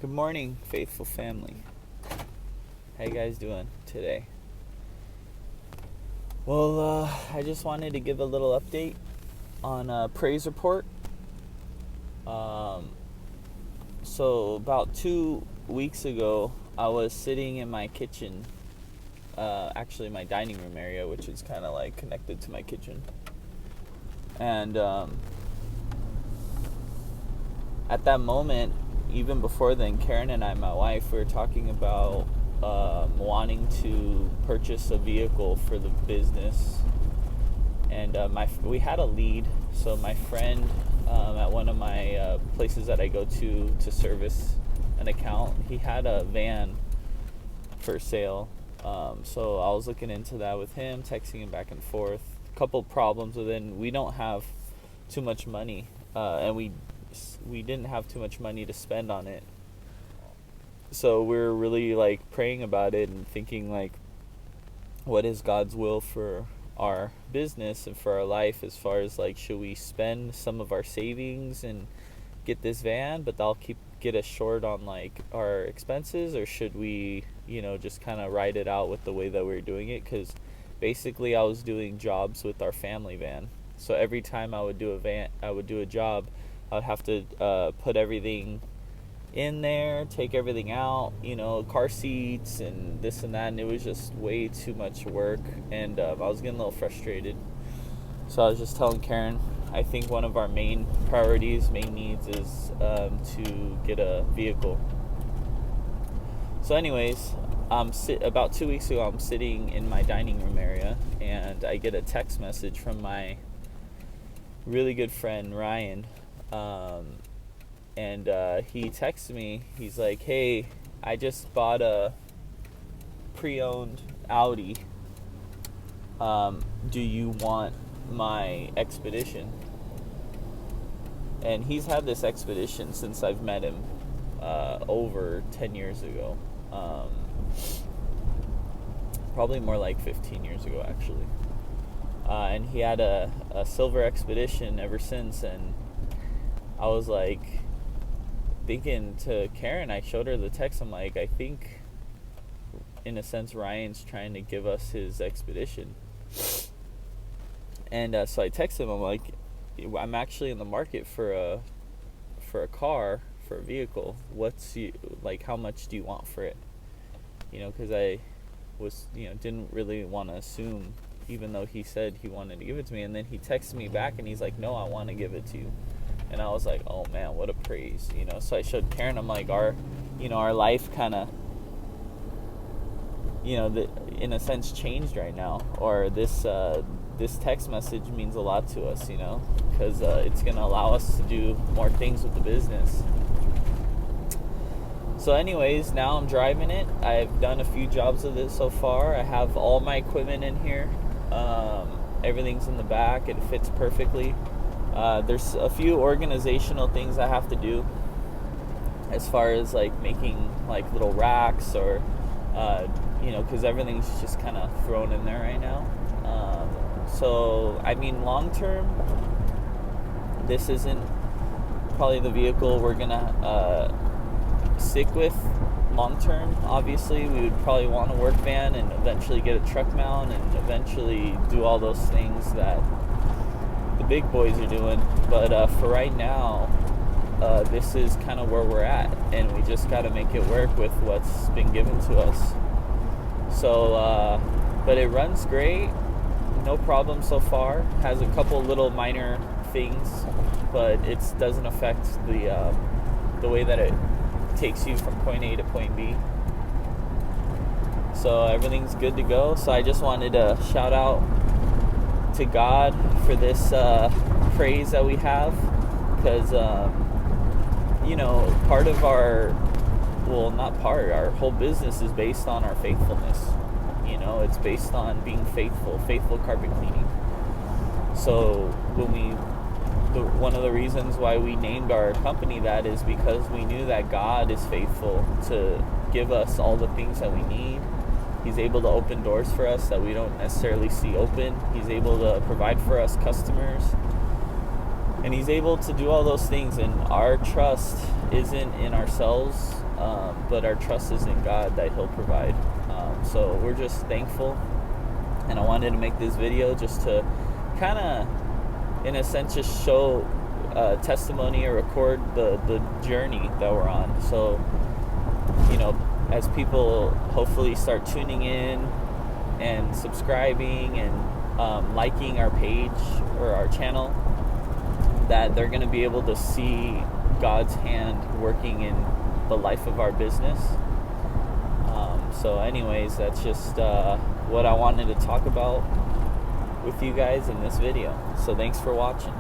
Good morning, faithful family. How you guys doing today? Well, I just wanted to give a little update on praise report. Um, so about 2 weeks ago, I was sitting in my kitchen, actually my dining room area, which is kind of like connected to my kitchen. And at that moment, even before then, Karen and I, my wife, we were talking about wanting to purchase a vehicle for the business. And we had a lead. So my friend at one of my places that I go to service an account, he had a van for sale. So I was looking into that with him, texting him back and forth. A couple problems with it. We don't have too much money, and we didn't have too much money to spend on it. So we're really like praying about it and thinking like, what is God's will for our business and for our life, as far as like, should we spend some of our savings and get this van, but that'll get us short on like our expenses, or should we, just kind of ride it out with the way that we're doing it? Because basically I was doing jobs with our family van. So every time I would do a job, I would have to put everything in there, take everything out, car seats and this and that, and it was just way too much work, and I was getting a little frustrated. So I was just telling Karen, I think one of our main needs is to get a vehicle. So anyways, about 2 weeks ago, I'm sitting in my dining room area, and I get a text message from my really good friend Ryan. And he texts me. He's like, hey, I just bought a pre-owned Audi. Do you want my Expedition? And he's had this Expedition since I've met him over 10 years ago. Probably more like 15 years ago, actually. And he had a silver Expedition ever since. And I was like thinking to Karen, I showed her the text. I'm like, I think in a sense Ryan's trying to give us his Expedition. And so I texted him. I'm like, I'm actually in the market for a car, for a vehicle. How much do you want for it? Because I was, didn't really want to assume, even though he said he wanted to give it to me. And then he texted me back and he's like, no, I want to give it to you. And I was like, oh man, what a praise, So I showed Karen, I'm like, our life kind of, in a sense changed right now. Or this text message means a lot to us, because it's going to allow us to do more things with the business. So anyways, now I'm driving it. I've done a few jobs with it so far. I have all my equipment in here. Everything's in the back. It fits perfectly. There's a few organizational things I have to do, as far as like making like little racks, or because everything's just kind of thrown in there right now. So I mean, long term, this isn't probably the vehicle we're gonna stick with long term. Obviously, we would probably want a work van and eventually get a truck mount and eventually do all those things that the big boys are doing. But for right now, this is kind of where we're at, and we just got to make it work with what's been given to us. So but it runs great, no problem so far. Has a couple little minor things, but it doesn't affect the way that it takes you from point A to point B. So everything's good to go. So I just wanted to shout out to God for this praise that we have, because part of our whole business is based on our faithfulness. It's based on being faithful carpet cleaning. So one of the reasons why we named our company that is because we knew that God is faithful to give us all the things that we need. He's able to open doors for us that we don't necessarily see open. He's able to provide for us customers. And he's able to do all those things. And our trust isn't in ourselves. but our trust is in God that He'll provide. So we're just thankful, and I wanted to make this video just to kind of, in a sense, just show testimony or record the journey that we're on. So, as people hopefully start tuning in and subscribing and liking our page or our channel, that they're going to be able to see God's hand working in the life of our business. So anyways, that's just what I wanted to talk about with you guys in this video. So thanks for watching.